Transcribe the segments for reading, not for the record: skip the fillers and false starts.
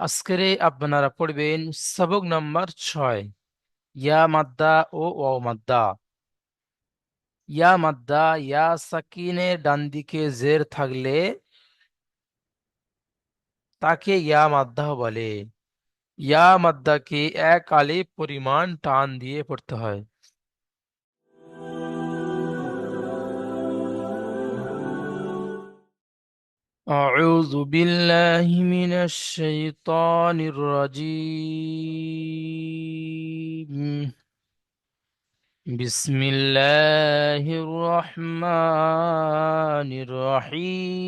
আজকের আপনারা পড়বেন সবক নাম্বার 6, ইয়া মাদ্দা ও ওয়াও মাদ্দা। ইয়া মাদ্দা, ইয়া সাকিনের ডান দিকে জের থাকলে তাকে ইয়া মাদ্দা বলে। ইয়া মাদ্দাকে এক আলিফ পরিমাণ টান দিয়ে পড়তে হয়। أعوذ بالله من الشيطان الرجيم. بسم الله الرحمن الرحيم.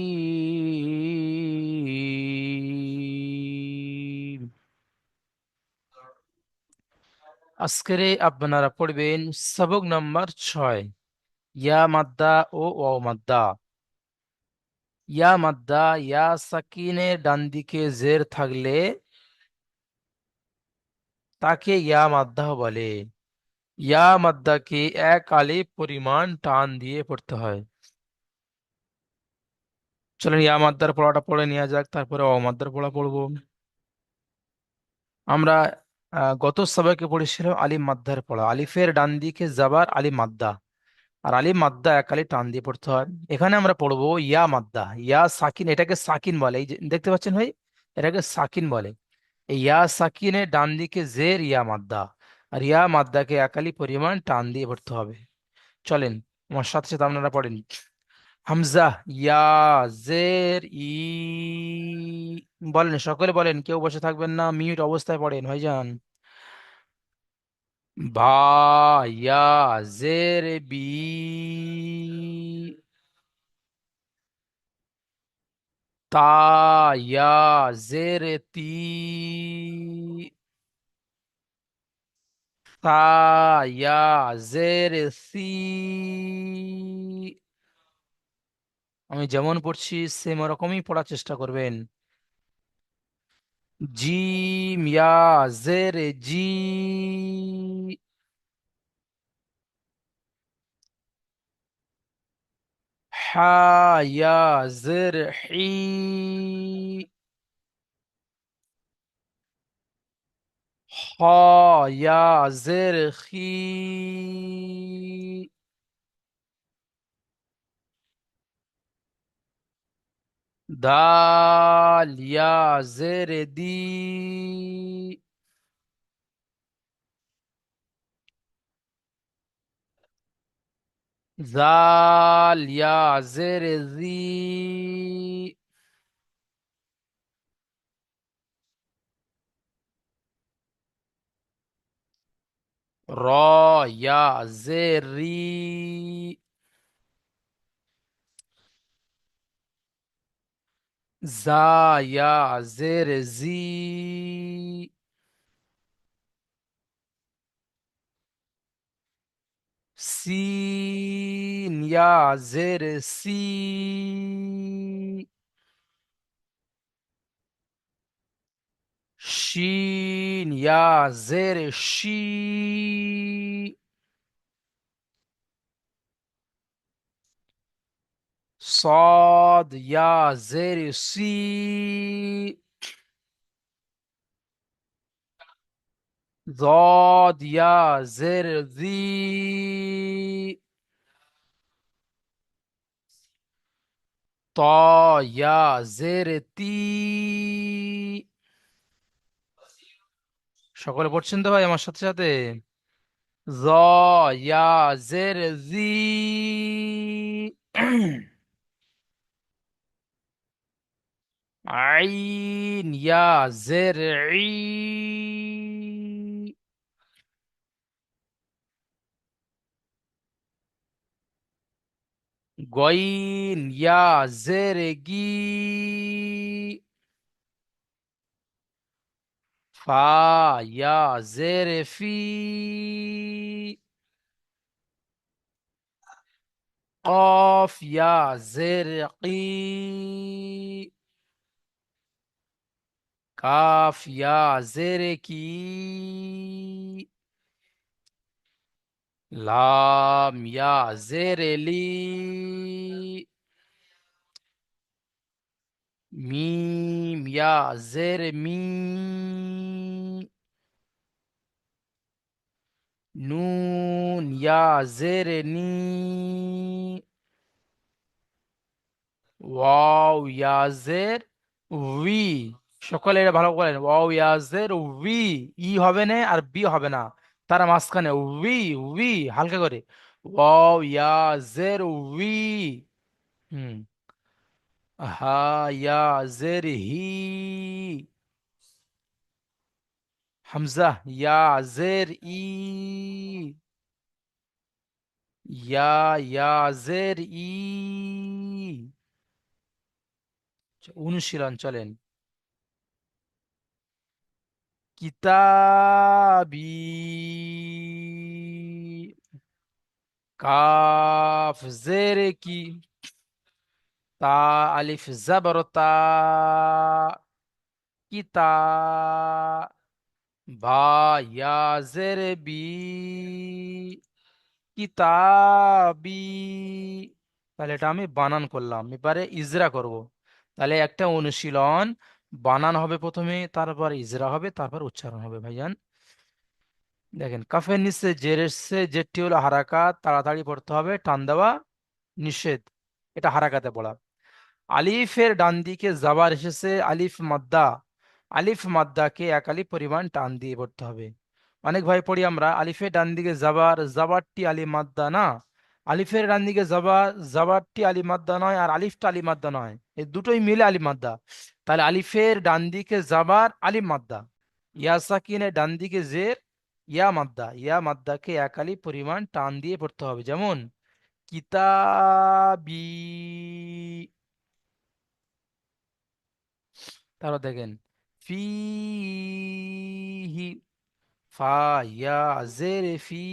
আজকের আপনারা পড়বেন সবক নাম্বার 6, ইয়া মাদ্দা ও ওয়াও মাদ্দা। ইয়া মাদ্দা, ইয়া সাকিনের ডান দিকে জের থাকলে তাকে ইয়া মাদ্দা বলে। ইয়া মাদ্দাকে এক আলিফ পরিমাণ টান দিয়ে পড়তে হয়। চলেন ইয়া মাদ্দার পড়াটা পড়ে নেওয়া যাক, তারপরে অ মাদ্দার পড়া পড়বো। আমরা গত সবাইকে পড়েছিলাম আলিফ মাদ্দার পড়া। আলিফের ডান দিকে জাবার আলিফ মাদ্দা, আর আলিফ মাদ্দা এক আলিফ টান দিয়ে পড়তে হয়। এখানে আমরা পড়বো ইয়া মাদ্দা, ইয়া সাকিন, এটাকে সাকিন বলে। এই যে দেখতে পাচ্ছেন ভাই, এটাকে সাকিন বলে। এই ইয়া সাকিনের ডান দিকে জের ইয়া মাদ্দা, আর ইয়া মাদ্দাকে এক আলিফ পরিমাণ টান দিয়ে পড়তে হবে। চলেন আমার সাথে সাথে আপনারা পড়েন। হামজা, ইয়া, জের ই। বলেন, সকলে বলেন, কেউ বসে থাকবেন না, মিউট অবস্থায় পড়েন ভাইজান। বা, ইয়া, জের বি। তা, ইয়া, জের তি। তা, ইয়া, জের সি। আমি যেমন পড়ছি সেম ওরকমই পড়ার চেষ্টা করবেন। জিম, ইয়া, জের জি। হা, ইয়া, জের হি। হ, ইয়া, জের খি। দাল, ইয়া, জের দি। জাল, ইয়া, জের জি। র, ইয়া, জের রি। জা, ইয়া, জের জি। সিন, ইয়া, জের সি। শিন, ইয়া, জের শি। صاد، ইয়া, জের সি। ضاد، ইয়া, জের জি। ত, ইয়া, জের তি। সকলে পড়ছেন তো ভাই আমার সাথে সাথে? জ, ইয়া, জের জি। আইন, ইয়া, জের ই। গইন, ইয়া, জের গি। ফা, ইয়া, জের ফি। قاف، ইয়া, জের কি। কাফ, ইয়া, জের কি। লাম, ইয়া, জের লি। মিম ইয়া জের মি, নুন ইয়া জের নি, ওয়াও ইয়াজের উই। সকলে এটা ভালো করেন, ওয়াও ইয়াজের উই। ই হবে না আর বি হবে না, তার মাঝখানে উই। উই হালকা করে, ওয়াও ইয়াজের উই। হুম। হা ইয়াজের হি, হামজা ইয়াজের ই, ইয়াজের ই। অনুশীলন চলেন। কিতাবি, কাফ জেরে কি, তা আলিফ জবর তা, কিতা, বা ইয়া জেরে বি, কিতাবি। তাহলে এটা আমি বানান করলাম, এবারে ইজরা করব। তাহলে একটা অনুশীলন, বানান হবে প্রথমে, তারপর ইজরা হবে, তারপর উচ্চারণ হবে ভাইজান। দেখেন, কাফের নিচে জের এসছে, জেরটি হলো হারাকাত, তাড়াতাড়ি পড়তে হবে, টান দেওয়া নিষেধ, এটা হারাকাতে পড়া। আলিফের ডান দিকে জাবার এসেছে, আলিফ মাদ্দা। আলিফ মাদ্দাকে এক আলিফ পরিমাণ টান দিয়ে পড়তে হবে। অনেক ভাই পড়ি আমরা, আলিফের ডান দিকে জাবার, জাবারটি আলিফ মাদ্দা না। আলিফের ডান দিকে জাবার, জাবারটি আলিফ মাদ্দা নয়, আর আলিফটা আলিফ মাদ্দা নয়, এই দুটোই মিলে আলিফ মাদ্দা। তাহলে আলিফের ডান দিকে জাবার আলিফ মাদ্দা, ইয়া সাকিনের ডান দিকে জের, ইয়া মাদ্দা। ইয়া মাদ্দাকে এক আলিফ পরিমাণ টান দিয়ে পড়তে হবে, যেমন কিতাবি। তারপর দেখেন, ফিহি, ফা ইয়া জের ফি,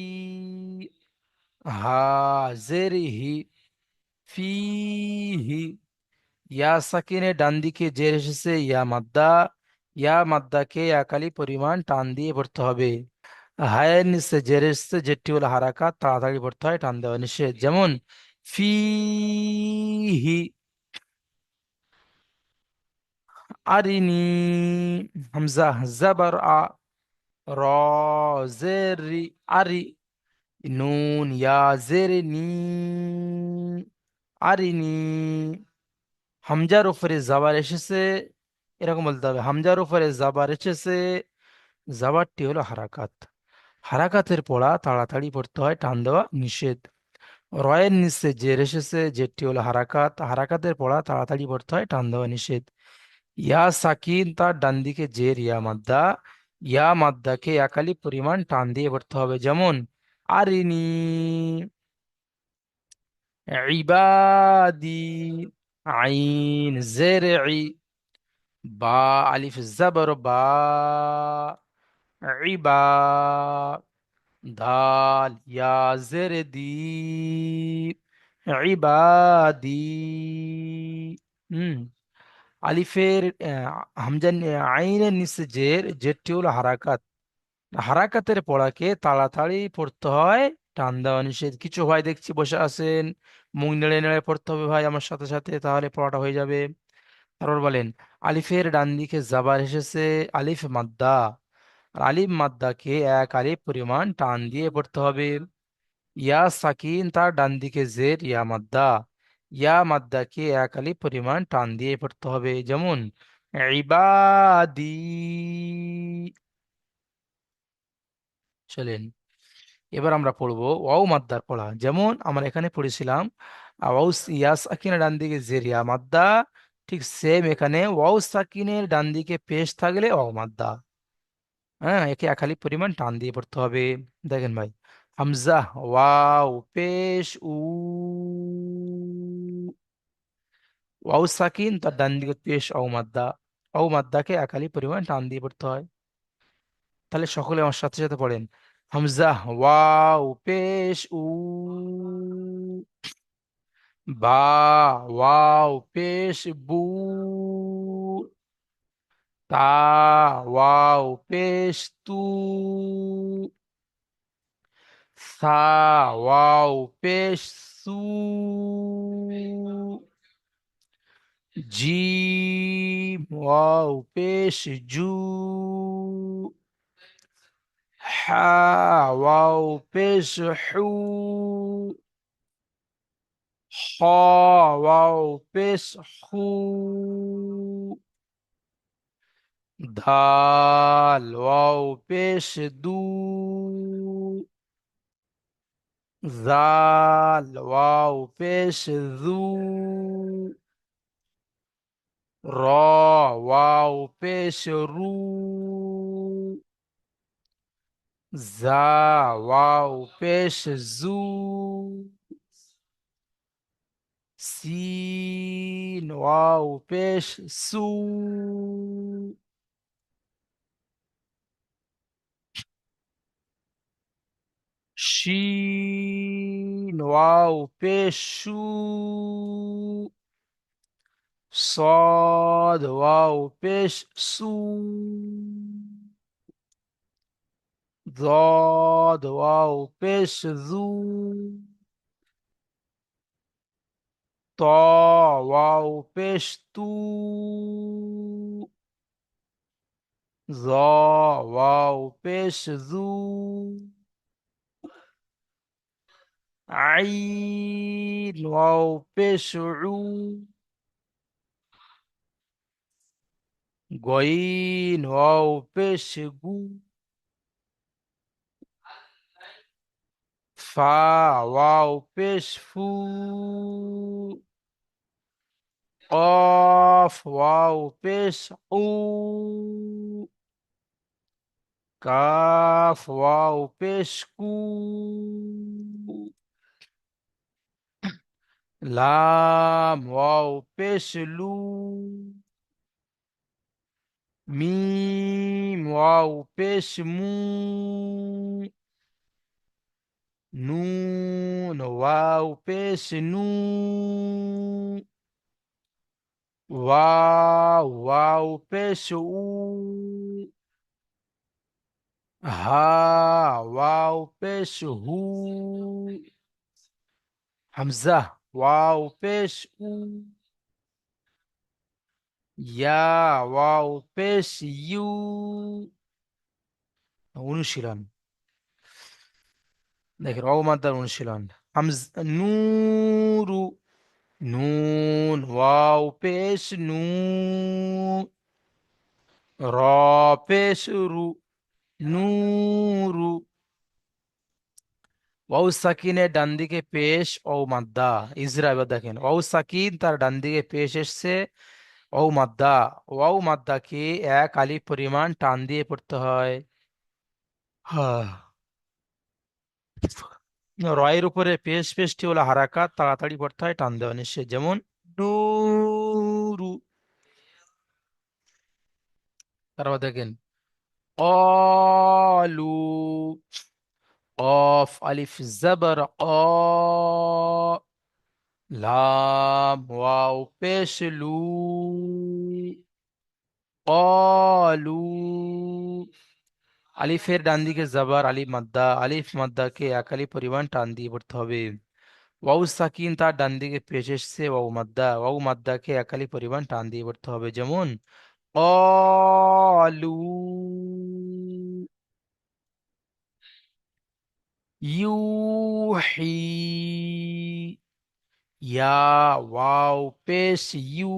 হা জের হি, ফিহি। ইয়া সাকিনে ডান দিকে জের এসেছে, ইয়া মাদ্দা। ইয়া মাদ্দাকে একালি পরিমাণ টান দিয়ে পড়তে হবে। হায়ের নিচে জের এসেছে, যেটি হলো হারাকাত, তাড়াতাড়ি পড়তে হয়, টান দেওয়া নিষেধ, যেমন ফিহি। আরিনি, হামজা জাবার আ, র জের রি, আরি। নুন ইয়া জের নি, আরিনি। হামজার উপরে জাবার এসেছে, এরকম বলতে হবে, হামজার উপরে জাবার এসেছে, জাবারটি হলো হারাকাত। হারাকাতের পড়া তাড়াতাড়ি পড়তে হয়, টান দেওয়া নিষেধ। রয়ের নিচে জের এসেছে, যেটি হলো হারাকাত। হারাকাতের পড়া তাড়াতাড়ি পড়তে হয়, টান দেওয়া নিষেধ। ইয়া সাকিন, তার ডান দিকে জের, ইয়া মাদ্দা। ইয়া মাদ্দাকে একালি পরিমাণ টান দিয়ে পড়তে হবে, যেমন আরিনি, ইবাদি। আইন জের ই, বা আলিফ জবর বা, ইবা। দাল ইয়া জের দি, ইবাদি। হুম। আলিফের হামজান আইনের নিচে জের, জেরটি হলো হারাকাত। হারাকাতের পড়াকে তাড়াতাড়ি পড়তে হয়, টান দেওয়া নিষেধ। কিছু ভাই দেখছি বসে আছেন, মুখ নেড়ে নেড়ে পড়তে হবে ভাই আমার সাথে সাথে, তাহলে পড়াটা হয়ে যাবে। তারপর বলেন, আলিফের ডান দিকে জাবার এসেছে, আলিফ মাদ্দা। আর আলিফ মাদ্দাকে এক আলিফ পরিমাণ টান দিয়ে পড়তে হবে। ইয়া সাকিন, তার ডান দিকে জের, ইয়া মাদ্দা। ইয়া মাদ্দাকে এক আলিফ পরিমাণ টান দিয়ে পড়তে হবে, যেমন ইবাদি। চলেন, এবার আমরা পড়বো ওয়াও মাদ্দার পড়া, যেমন আমরা এখানে পড়েছিলাম ওয়াও ইয়া সাকিনের ডান দিকে জের, ইয়া মাদ্দা। ঠিক সেম এখানে ওয়াও সাকিনের ডান দিকে পেশ থাকলে ওয়াও মাদ্দা। হ্যাঁ, একে একালি পরিমাণ টান দিয়ে পড়তে হবে। দেখেন ভাই, হামজা, ওয়াও পেশ উ, ওয়াও সাকিন, তার ডান দিকে পেশ অও মাদ্দা। অও মাদ্দাকে একালি পরিমাণ টান দিয়ে পড়তে হয়। তাহলে সকলে আমার সাথে সাথে পড়েন, হামজা, ওয়াও পেশ উ, বা ওয়াও পেশ বু, তা ওয়াও পেশ তু, সা ওয়াও পেশ সু, জিম ওয়াও পেশ জু, হা ওয়াও পেশ হু, খ ওয়াও পেশ হু, ধাল ওয়াও পেশ দু, জাল ওয়াও পেশ জু, র ওয়াও পেশ রু, জা ওয়াও পেশ জু, সিন ওয়াও পেশ সু, শিন ওয়াও পেশ শু, صاد واو পেশ সু, ضاد واو পেশ জু, ত ওয়াও পেশ তু, জ ওয়াও পেশ জু, আইন ওয়াও পেশ উ, গইন ওয়াও পেশ গু, ফা ওয়াও পেশ ফু, قاف واو পেশ উ, কাফ ওয়াও পেশ কু, লাম ওয়াও পেশ লু, মিম ওয়াও পেশ মু, নুন ওয়াও পেশ নু, ওয়াও ওয়াও পেশ উ, হা ওয়াও পেশ হু, হামজা ওয়াও পেশ উ, ইয়া ওয়াও পেশ ইউ। অনুশীলন দেখেন, অমাত্রার অনুশীলন। হামজ নূরু, নুন ওয়াও পেশ নু, র পেশ রু, নূরু। ওয়াও সাকিনের ডান দিকে পেশ ও মাদ্দা, ইজরা। এবার দেখেন, ওয়াও সাকিন তার ডান দিকে পেশ এসছে, ওয়াও মাদ্দা। ওয়াও মাদ্দাকে এক আলিফ পরিমাণ টান দিয়ে পড়তে হয়। হ্যাঁ, রয়ের উপরে পেশ পেশটি হলো হারাকাত, তাড়াতাড়ি পড়তে হয়, টান দেওয়া নিষেধ। যেমন নূরু। তারপর দেখেন قالوا، قاف ألف زبر قا، লাম ওয়াও পেশ লু، قالوا। আলিফের ডান দিকে জাবার আলিফ মাদ্দা, আলিফ মাদ্দাকে এক আলিফ পরিমাণ টান দিয়ে পড়তে হবে। ওয়াও সাকিন তার ডান দিকে পেশ এসছে, ওয়াও মাদ্দা, ওয়াও মাদ্দাকে এক আলিফ পরিমাণ টান দিয়ে পড়তে হবে। যেমন قالوا ইউহি, ইয়া ওয়াও পেশ ইউ,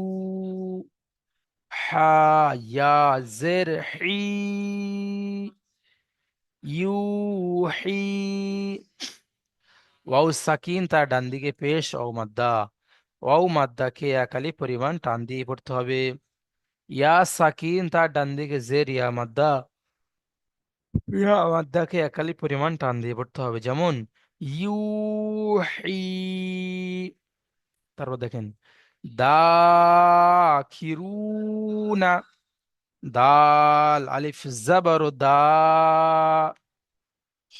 হা ইয়া জের হি, ইউহি। ওয়াও সাকিন তার ডান দিকে পেশ ও মাদ্দা, ওয়াও মাদ্দাকে এক আলিফ পরিমাণ টান দিয়ে পড়তে হবে। ইয়া সাকিন তার ডান দিকে জের ইয়া মাদ্দা, ইয়া মাদ্দাকে এক আলিফ পরিমাণ টান দিয়ে পড়তে হবে। যেমন ইউহি। তারপর দেখেন দাখিরুনা, দাল আলিফ জাবর দা, খ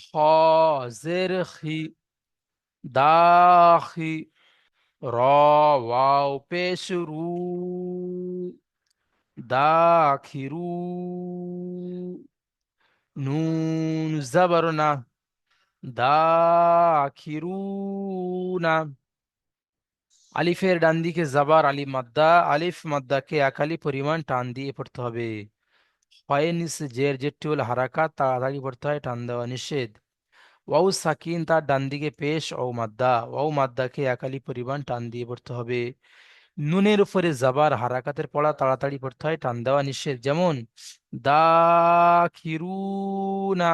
জের খি, দাখি। র ওয়াও পেশ রু, দাখিরু। নুন জবর না, দাখিরুনা। আলিফের ডান দিকে জাবার আলিফ মাদ্দা, আলিফ মাদ্দাকে একালি পরিমাণ টান দিয়ে পড়তে হবে। পায়ের নিচে জের, জেরটি হলো হারাকাত, তাড়াতাড়ি পড়তে হয়, টান দেওয়া নিষেধ। ওয়াও সাকিন তার ডান দিকে পেশ ও মাদ্দা, ওয়াও মাদ্দাকে একালি পরিমাণ টান দিয়ে পড়তে হবে। নুনের উপরে জাবার হারাকাতের পড়া, তাড়াতাড়ি পড়তে হয়, টান দেওয়া নিষেধ। যেমন দা খিরুনা,